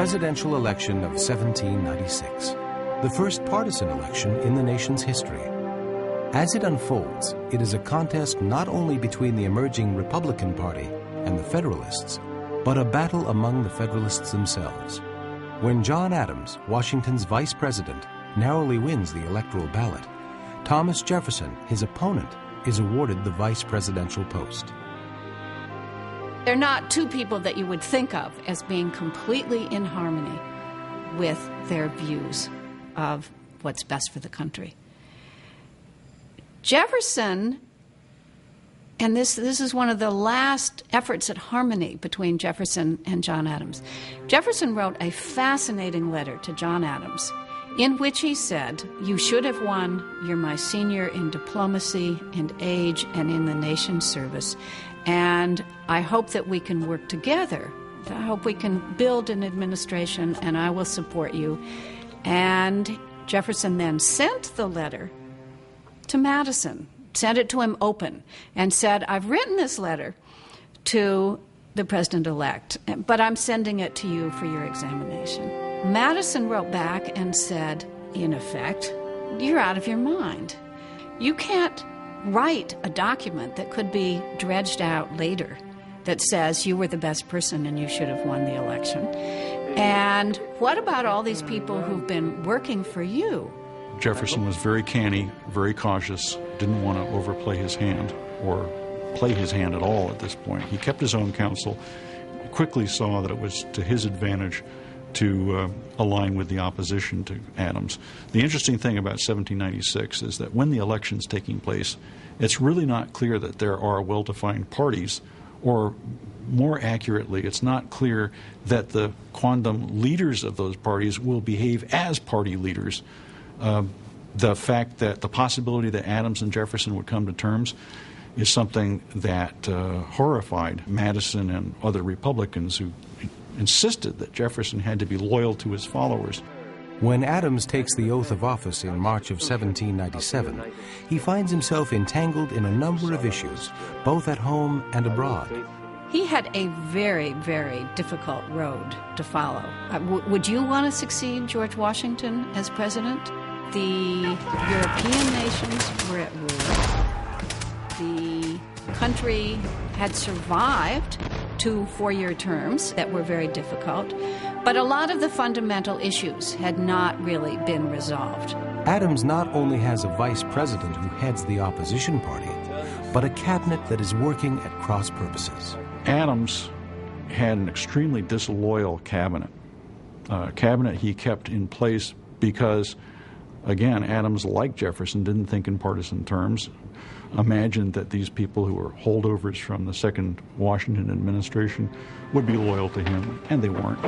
presidential election of 1796, the first partisan election in the nation's history. As it unfolds, it is a contest not only between the emerging Republican Party and the Federalists, but a battle among the Federalists themselves. When John Adams, Washington's vice president, narrowly wins the electoral ballot, Thomas Jefferson, his opponent, is awarded the vice presidential post. They're not two people that you would think of as being completely in harmony with their views of what's best for the country. Jefferson, and this is one of the last efforts at harmony between Jefferson and John Adams. Jefferson wrote a fascinating letter to John Adams in which he said, "You should have won. You're my senior in diplomacy and age and in the nation's service. And I hope that we can work together. I hope we can build an administration, and I will support you." And Jefferson then sent the letter to Madison, sent it to him open, and said, "I've written this letter to the president-elect, but I'm sending it to you for your examination." Madison wrote back and said, in effect, "You're out of your mind. You can't write a document that could be dredged out later that says you were the best person and you should have won the election. And what about all these people who've been working for you?" Jefferson was very canny, very cautious, didn't want to overplay his hand or play his hand at all at this point. He kept his own counsel, quickly saw that it was to his advantage to align with the opposition to Adams. The interesting thing about 1796 is that when the election's taking place, it's really not clear that there are well-defined parties, or more accurately, it's not clear that the quondam leaders of those parties will behave as party leaders. The fact that the possibility that Adams and Jefferson would come to terms is something that horrified Madison and other Republicans who insisted that Jefferson had to be loyal to his followers. When Adams takes the oath of office in March of 1797, he finds himself entangled in a number of issues, both at home and abroad. He had a very, very difficult road to follow. Would you want to succeed George Washington as president? The European nations were at war. The country had survived 2 four-year terms that were very difficult, but a lot of the fundamental issues had not really been resolved. Adams not only has a vice president who heads the opposition party, but a cabinet that is working at cross purposes. Adams had an extremely disloyal cabinet. Cabinet he kept in place because, again, Adams, like Jefferson, didn't think in partisan terms, imagined that these people who were holdovers from the second Washington administration would be loyal to him, and they weren't.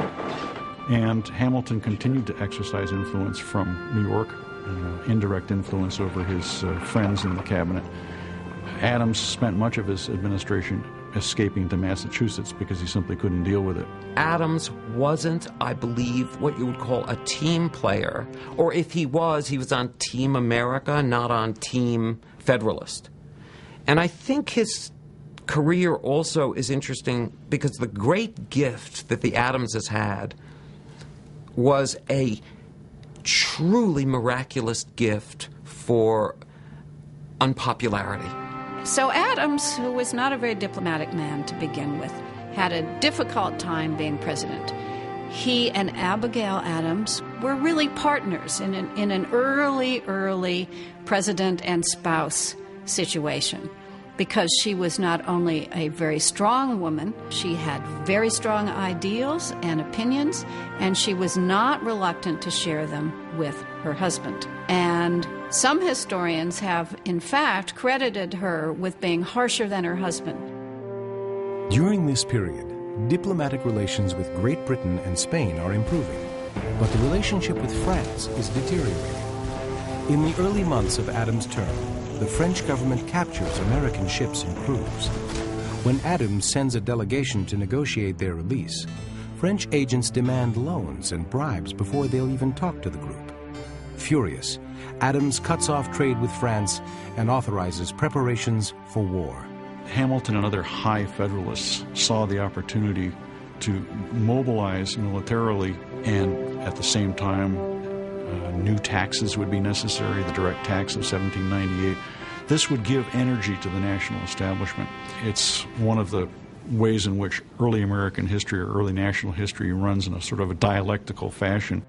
And Hamilton continued to exercise influence from New York, indirect influence over his friends in the cabinet. Adams spent much of his administration escaping to Massachusetts because he simply couldn't deal with it. Adams wasn't, I believe, what you would call a team player. Or if he was on Team America, not on Team Federalist. And I think his career also is interesting because the great gift that the Adamses had was a truly miraculous gift for unpopularity. So Adams, who was not a very diplomatic man to begin with, had a difficult time being president. He and Abigail Adams were really partners in an early president and spouse situation, because she was not only a very strong woman, she had very strong ideals and opinions, and she was not reluctant to share them with her husband. And some historians have, in fact, credited her with being harsher than her husband. During this period, diplomatic relations with Great Britain and Spain are improving, but the relationship with France is deteriorating. In the early months of Adams' term, the French government captures American ships and crews. When Adams sends a delegation to negotiate their release, French agents demand loans and bribes before they'll even talk to the group. Furious, Adams cuts off trade with France and authorizes preparations for war. Hamilton and other high Federalists saw the opportunity to mobilize militarily, and at the same time, new taxes would be necessary, the direct tax of 1798. This would give energy to the national establishment. It's one of the ways in which early American history or early national history runs in a sort of a dialectical fashion.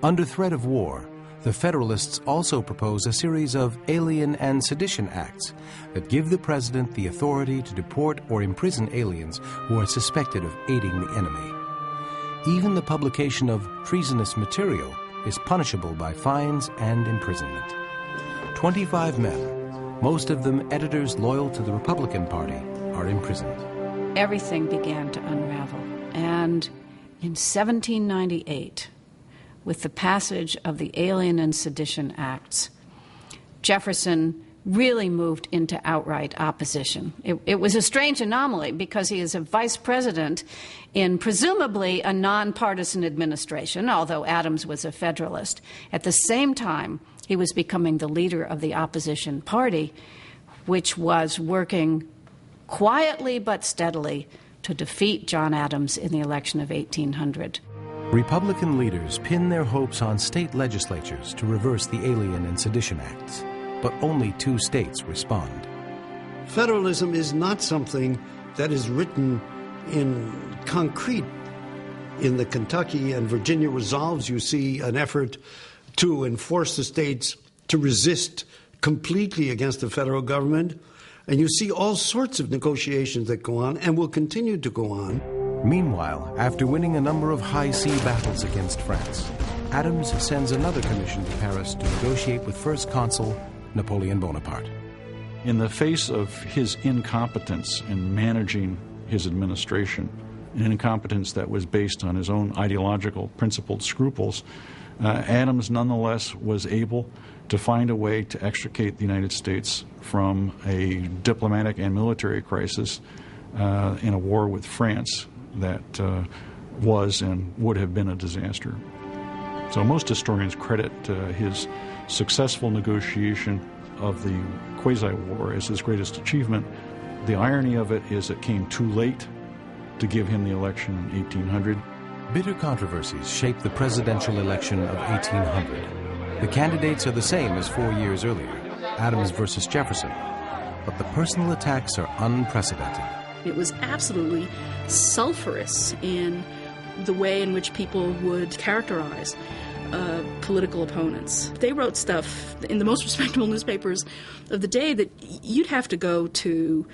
Under threat of war, the Federalists also propose a series of Alien and Sedition Acts that give the president the authority to deport or imprison aliens who are suspected of aiding the enemy. Even the publication of treasonous material is punishable by fines and imprisonment. 25 men, most of them editors loyal to the Republican Party, are imprisoned. Everything began to unravel. And in 1798, with the passage of the Alien and Sedition Acts, Jefferson really moved into outright opposition. It was a strange anomaly because he is a vice president in presumably a nonpartisan administration, although Adams was a Federalist. At the same time, he was becoming the leader of the opposition party, which was working quietly but steadily to defeat John Adams in the election of 1800. Republican leaders pin their hopes on state legislatures to reverse the Alien and Sedition Acts, but only 2 states respond. Federalism is not something that is written in concrete. In the Kentucky and Virginia resolves, you see an effort to enforce the states to resist completely against the federal government, and you see all sorts of negotiations that go on and will continue to go on. Meanwhile, after winning a number of high-sea battles against France, Adams sends another commission to Paris to negotiate with First Consul Napoleon Bonaparte. In the face of his incompetence in managing his administration, an incompetence that was based on his own ideological, principled scruples, Adams nonetheless was able to find a way to extricate the United States from a diplomatic and military crisis in a war with France that was and would have been a disaster. So most historians credit his successful negotiation of the Quasi-War as his greatest achievement. The irony of it is it came too late to give him the election in 1800. Bitter controversies shape the presidential election of 1800. The candidates are the same as 4 years earlier, Adams versus Jefferson, but the personal attacks are unprecedented. It was absolutely sulfurous in the way in which people would characterize political opponents. They wrote stuff in the most respectable newspapers of the day that you'd have to go to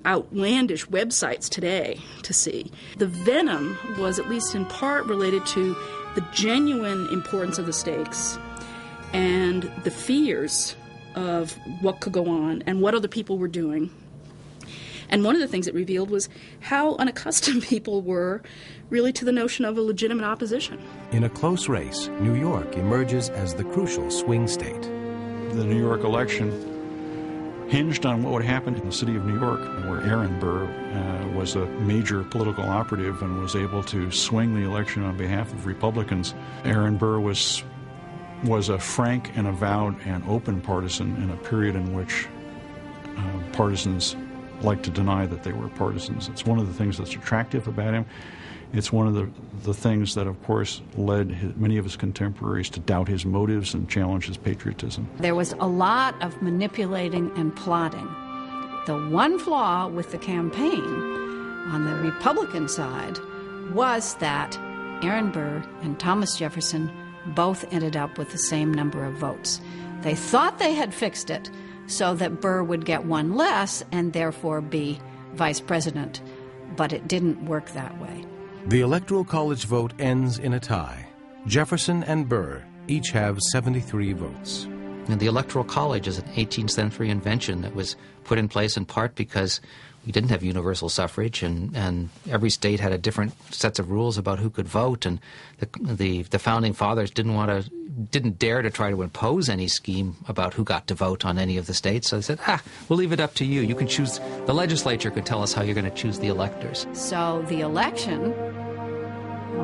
outlandish websites today to see. The venom was at least in part related to the genuine importance of the stakes and the fears of what could go on and what other people were doing. And one of the things it revealed was how unaccustomed people were really to the notion of a legitimate opposition. In a close race, New York emerges as the crucial swing state. The New York election hinged on what would happen in the city of New York, where Aaron Burr was a major political operative and was able to swing the election on behalf of Republicans. Aaron Burr was a frank and avowed and open partisan in a period in which partisans like to deny that they were partisans. It's one of the things that's attractive about him. It's one of the things that, of course, led many of his contemporaries to doubt his motives and challenge his patriotism. There was a lot of manipulating and plotting. The one flaw with the campaign on the Republican side was that Aaron Burr and Thomas Jefferson both ended up with the same number of votes. They thought they had fixed it so that Burr would get one less and therefore be vice president, but it didn't work that way. The Electoral College vote ends in a tie. Jefferson and Burr each have 73 votes. And the Electoral College is an 18th century invention that was put in place in part because we didn't have universal suffrage, and every state had a different sets of rules about who could vote, and the founding fathers didn't dare to try to impose any scheme about who got to vote on any of the states. So they said, we'll leave it up to you. You can choose. The legislature could tell us how you're going to choose the electors. So the election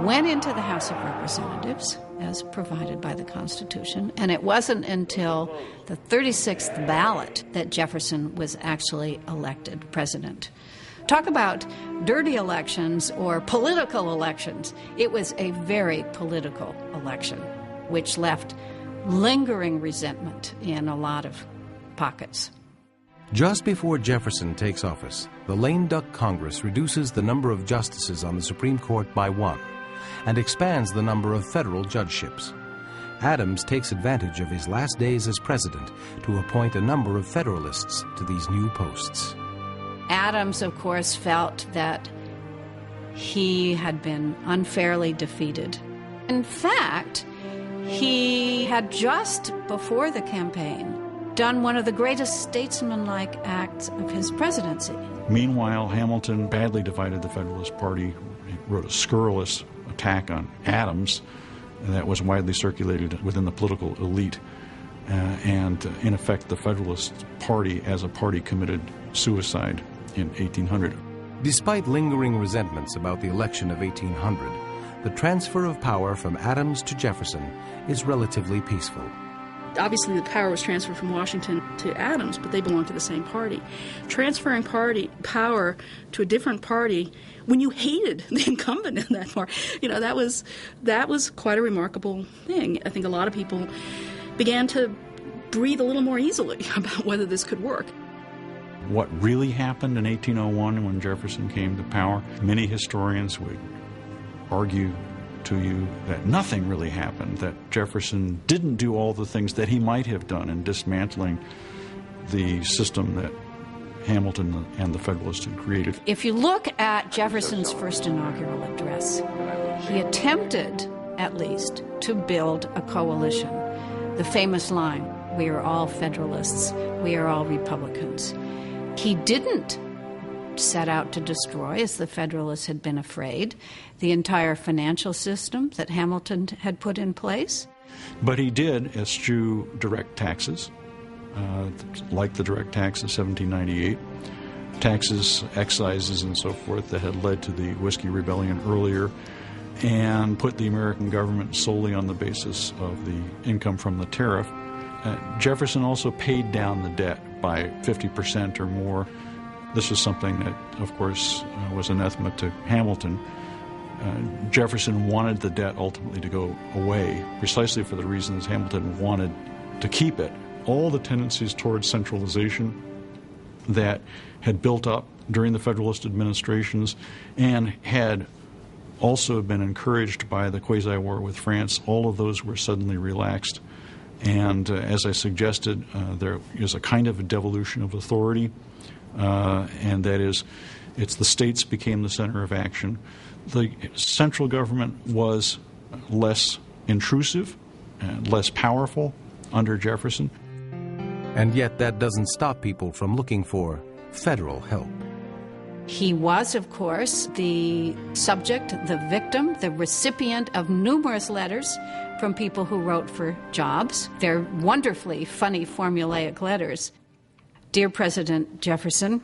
went into the House of Representatives as provided by the Constitution, and it wasn't until the 36th ballot that Jefferson was actually elected president. Talk about dirty elections or political elections. It was a very political election, which left lingering resentment in a lot of pockets. Just before Jefferson takes office, the lame duck Congress reduces the number of justices on the Supreme Court by 1 and expands the number of federal judgeships. Adams takes advantage of his last days as president to appoint a number of Federalists to these new posts. Adams, of course, felt that he had been unfairly defeated. In fact, he had just before the campaign done one of the greatest statesmanlike acts of his presidency. Meanwhile, Hamilton badly divided the Federalist Party. He wrote a scurrilous attack on Adams that was widely circulated within the political elite. And in effect, the Federalist Party as a party committed suicide in 1800. Despite lingering resentments about the election of 1800, the transfer of power from Adams to Jefferson is relatively peaceful. Obviously, the power was transferred from Washington to Adams, but they belonged to the same party. Transferring power to a different party when you hated the incumbent in that party, that was quite a remarkable thing. I think a lot of people began to breathe a little more easily about whether this could work. What really happened in 1801 when Jefferson came to power, many historians would argue to you that nothing really happened, that Jefferson didn't do all the things that he might have done in dismantling the system that Hamilton and the Federalists had created. If you look at Jefferson's first inaugural address, he attempted, at least, to build a coalition. The famous line, "We are all Federalists, we are all Republicans." He didn't set out to destroy, as the Federalists had been afraid, the entire financial system that Hamilton had put in place. But he did eschew direct taxes, like the direct tax of 1798, taxes, excises, and so forth that had led to the Whiskey Rebellion earlier, and put the American government solely on the basis of the income from the tariff. Jefferson also paid down the debt by 50% or more. This was something that, of course, was anathema to Hamilton. Jefferson wanted the debt ultimately to go away, precisely for the reasons Hamilton wanted to keep it. All the tendencies towards centralization that had built up during the Federalist administrations and had also been encouraged by the quasi-war with France, all of those were suddenly relaxed. And as I suggested, there is a kind of a devolution of authority. And that is, it's the states became the center of action. The central government was less intrusive and less powerful under Jefferson. And yet that doesn't stop people from looking for federal help. He was, of course, the subject, the victim, the recipient of numerous letters from people who wrote for jobs. They're wonderfully funny, formulaic letters. Dear President Jefferson,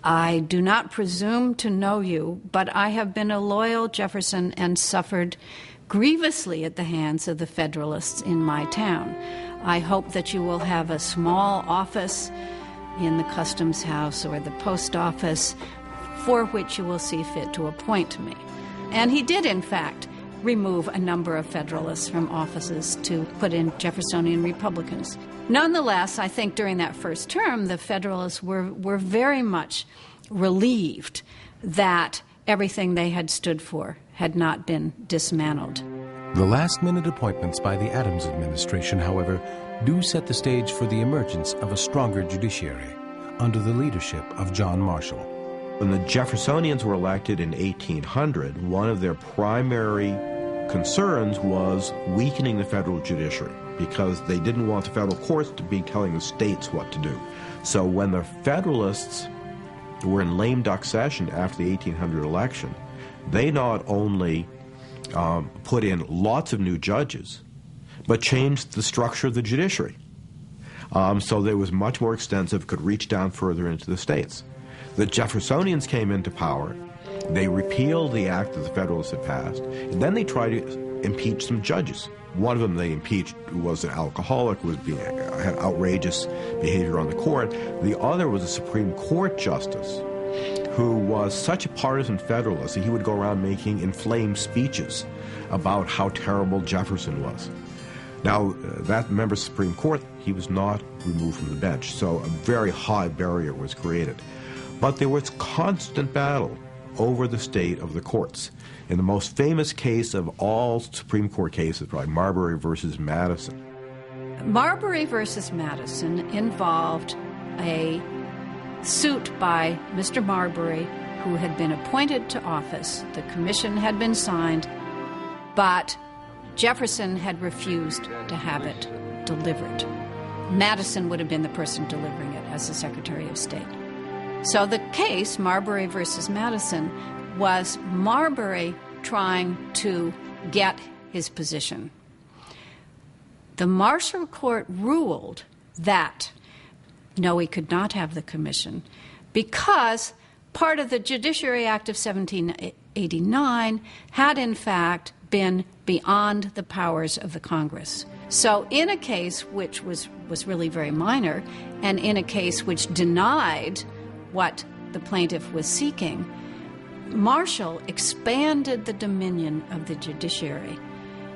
I do not presume to know you, but I have been a loyal Jefferson and suffered grievously at the hands of the Federalists in my town. I hope that you will have a small office in the Customs House or the Post Office for which you will see fit to appoint me. And he did, in fact, remove a number of Federalists from offices to put in Jeffersonian Republicans. Nonetheless, I think during that first term, the Federalists were very much relieved that everything they had stood for had not been dismantled. The last-minute appointments by the Adams administration, however, do set the stage for the emergence of a stronger judiciary under the leadership of John Marshall. When the Jeffersonians were elected in 1800, one of their primary concerns was weakening the federal judiciary, because they didn't want the federal courts to be telling the states what to do. So when the Federalists were in lame duck session after the 1800 election, they not only put in lots of new judges, but changed the structure of the judiciary. So that it was much more extensive, could reach down further into the states. The Jeffersonians came into power. They repealed the act that the Federalists had passed, and then they tried to impeach some judges. One of them they impeached was an alcoholic, had outrageous behavior on the court. The other was a Supreme Court justice who was such a partisan Federalist that he would go around making inflamed speeches about how terrible Jefferson was. Now, that member of the Supreme Court, he was not removed from the bench, so a very high barrier was created. But there was constant battle over the state of the courts. In the most famous case of all Supreme Court cases, probably Marbury versus Madison. Marbury versus Madison involved a suit by Mr. Marbury, who had been appointed to office. The commission had been signed, but Jefferson had refused to have it delivered. Madison would have been the person delivering it as the Secretary of State. So the case, Marbury versus Madison, was Marbury trying to get his position. The Marshall Court ruled that no, he could not have the commission because part of the Judiciary Act of 1789 had in fact been beyond the powers of the Congress. So in a case which was really very minor, and in a case which denied what the plaintiff was seeking, Marshall expanded the dominion of the judiciary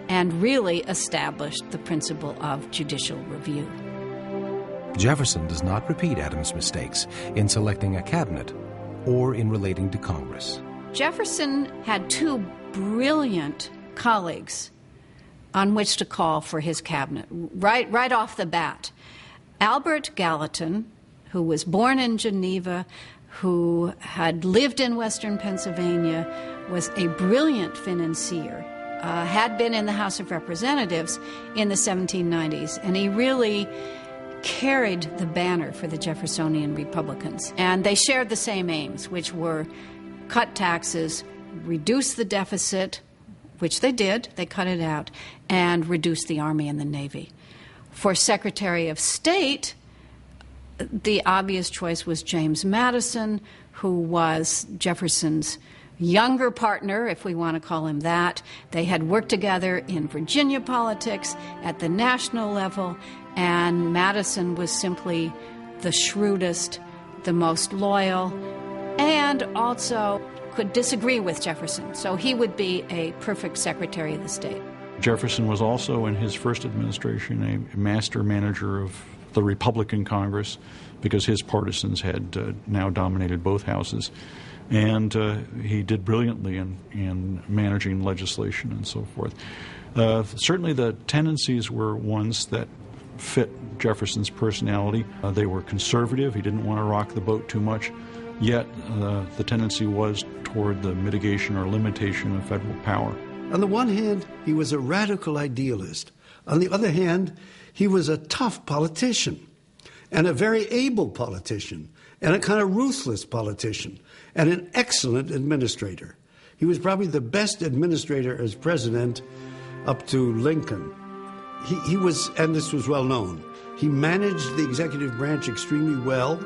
and really established the principle of judicial review. Jefferson does not repeat Adams' mistakes in selecting a cabinet or in relating to Congress. Jefferson had two brilliant colleagues on which to call for his cabinet, right off the bat. Albert Gallatin, who was born in Geneva, who had lived in western Pennsylvania, was a brilliant financier, had been in the House of Representatives in the 1790s, and he really carried the banner for the Jeffersonian Republicans. And they shared the same aims, which were cut taxes, reduce the deficit, which they did, they cut it out, and reduce the Army and the Navy. For Secretary of State, the obvious choice was James Madison, who was Jefferson's younger partner, if we want to call him that. They had worked together in Virginia politics at the national level, and Madison was simply the shrewdest, the most loyal, and also could disagree with Jefferson. So he would be a perfect Secretary of the State. Jefferson was also, in his first administration, a master manager of the Republican Congress, because his partisans had now dominated both houses. And he did brilliantly in managing legislation and so forth. Certainly the tendencies were ones that fit Jefferson's personality. They were conservative. He didn't want to rock the boat too much. Yet the tendency was toward the mitigation or limitation of federal power. On the one hand, he was a radical idealist. On the other hand, he was a tough politician and a very able politician and a kind of ruthless politician and an excellent administrator. He was probably the best administrator as president up to Lincoln. He was, and this was well known, he managed the executive branch extremely well.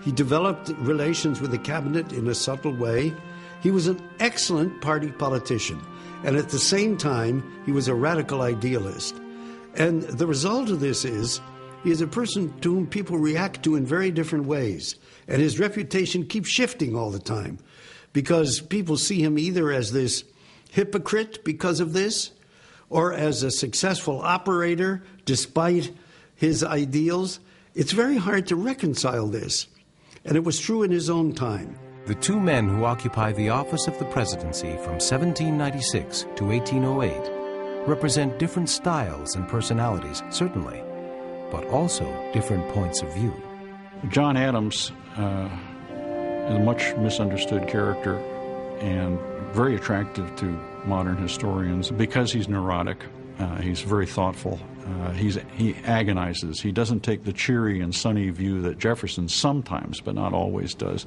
He developed relations with the cabinet in a subtle way. He was an excellent party politician, and at the same time, he was a radical idealist. And the result of this is, he is a person to whom people react to in very different ways, and his reputation keeps shifting all the time, because people see him either as this hypocrite because of this, or as a successful operator despite his ideals. It's very hard to reconcile this, and it was true in his own time. The two men who occupy the office of the presidency from 1796 to 1808 represent different styles and personalities, certainly, but also different points of view. John Adams is a much misunderstood character and very attractive to modern historians because he's neurotic. He's very thoughtful. He agonizes. He doesn't take the cheery and sunny view that Jefferson sometimes, but not always, does,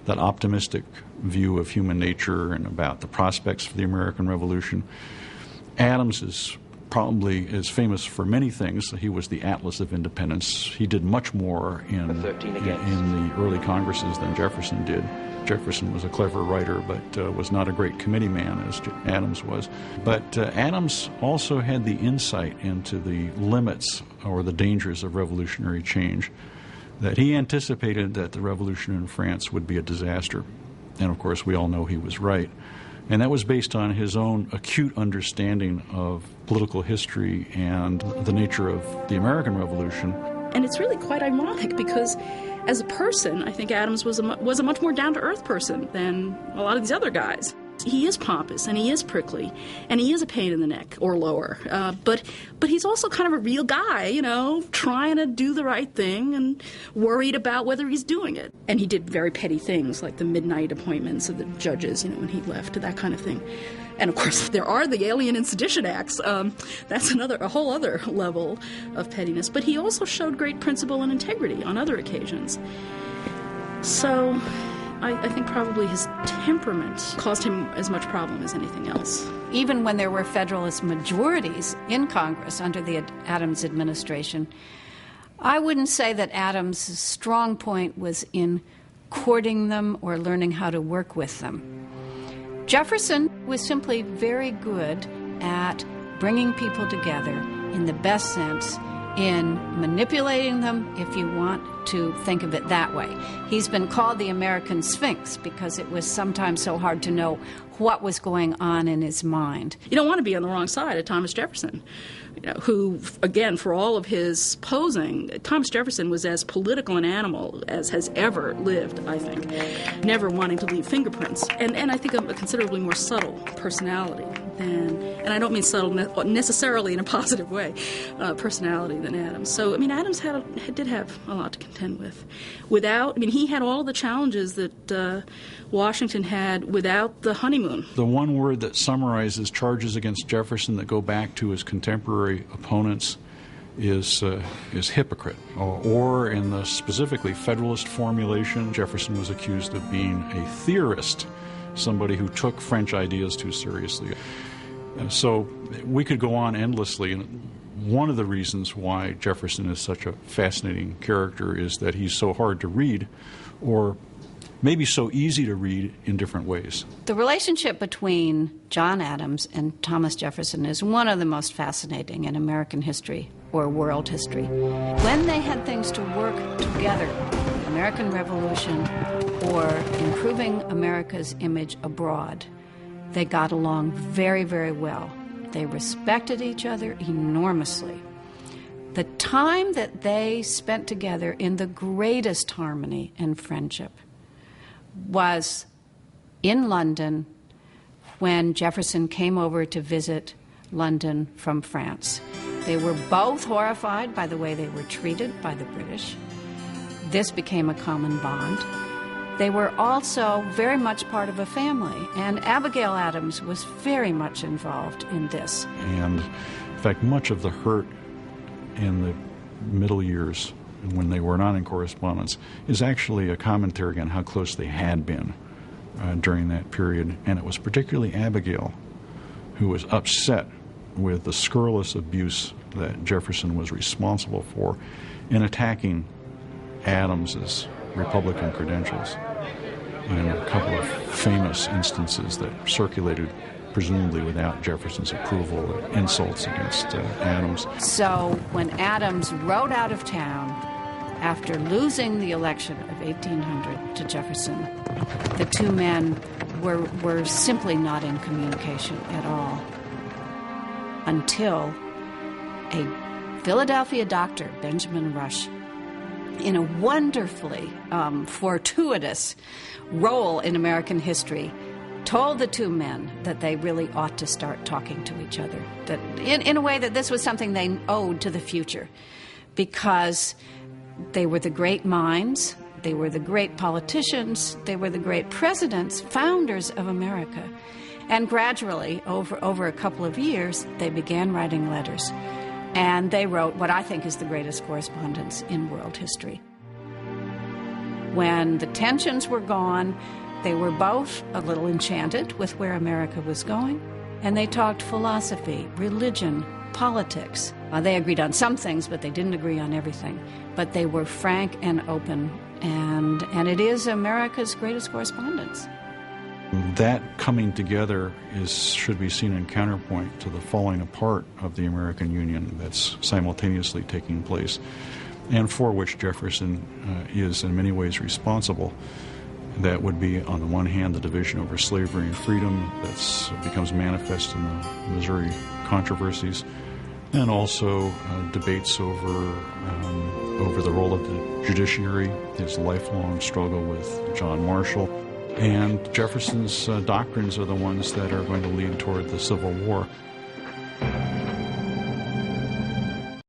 that optimistic view of human nature and about the prospects for the American Revolution. Adams is probably is famous for many things. He was the Atlas of Independence. He did much more in the early Congresses than Jefferson did. Jefferson was a clever writer, but was not a great committee man as Adams was. But Adams also had the insight into the limits or the dangers of revolutionary change, that he anticipated that the revolution in France would be a disaster. And of course, we all know he was right. And that was based on his own acute understanding of political history and the nature of the American Revolution. And it's really quite ironic because as a person, I think Adams was a much more down-to-earth person than a lot of these other guys. He is pompous, and he is prickly, and he is a pain in the neck, or lower. But he's also kind of a real guy, you know, trying to do the right thing and worried about whether he's doing it. And he did very petty things, like the midnight appointments of the judges, you know, when he left, that kind of thing. And of course, there are the Alien and Sedition Acts. That's a whole other level of pettiness. But he also showed great principle and integrity on other occasions. So I think probably his temperament caused him as much problem as anything else. Even when there were Federalist majorities in Congress under the Adams administration, I wouldn't say that Adams' strong point was in courting them or learning how to work with them. Jefferson was simply very good at bringing people together in the best sense, in manipulating them, if you want to think of it that way. He's been called the American Sphinx because it was sometimes so hard to know what was going on in his mind. You don't want to be on the wrong side of Thomas Jefferson, you know, who, again, for all of his posing, Thomas Jefferson was as political an animal as has ever lived, I think, never wanting to leave fingerprints. And I think a considerably more subtle personality than, and I don't mean subtle necessarily in a positive way, personality than Adams. So, I mean, Adams did have a lot to contend with. He had all the challenges that Washington had without the honeymoon. The one word that summarizes charges against Jefferson that go back to his contemporary opponents is hypocrite. Or in the specifically Federalist formulation, Jefferson was accused of being a theorist, somebody who took French ideas too seriously. So we could go on endlessly. And one of the reasons why Jefferson is such a fascinating character is that he's so hard to read, or maybe so easy to read in different ways. The relationship between John Adams and Thomas Jefferson is one of the most fascinating in American history or world history. When they had things to work together, the American Revolution or improving America's image abroad, they got along very, very well. They respected each other enormously. The time that they spent together in the greatest harmony and friendship was in London when Jefferson came over to visit London from France. They were both horrified by the way they were treated by the British. This became a common bond. They were also very much part of a family, and Abigail Adams was very much involved in this. And in fact, much of the hurt in the middle years, when they were not in correspondence, is actually a commentary on how close they had been during that period. And it was particularly Abigail who was upset with the scurrilous abuse that Jefferson was responsible for in attacking Adams's Republican credentials in a couple of famous instances that circulated, presumably without Jefferson's approval, insults against Adams. So when Adams rode out of town after losing the election of 1800 to Jefferson, the two men were simply not in communication at all until a Philadelphia doctor, Benjamin Rush, in a wonderfully fortuitous role in American history, told the two men that they really ought to start talking to each other, that in a way that this was something they owed to the future, because they were the great minds, they were the great politicians, they were the great presidents, founders of America. And gradually, over a couple of years, they began writing letters. And they wrote what I think is the greatest correspondence in world history. When the tensions were gone, they were both a little enchanted with where America was going, and they talked philosophy, religion, politics. They agreed on some things, but they didn't agree on everything. But they were frank and open, and it is America's greatest correspondence. That coming together should be seen in counterpoint to the falling apart of the American Union that's simultaneously taking place, and for which Jefferson is in many ways responsible. That would be, on the one hand, the division over slavery and freedom that becomes manifest in the Missouri controversies, and also debates over the role of the judiciary, his lifelong struggle with John Marshall. And Jefferson's doctrines are the ones that are going to lead toward the Civil War.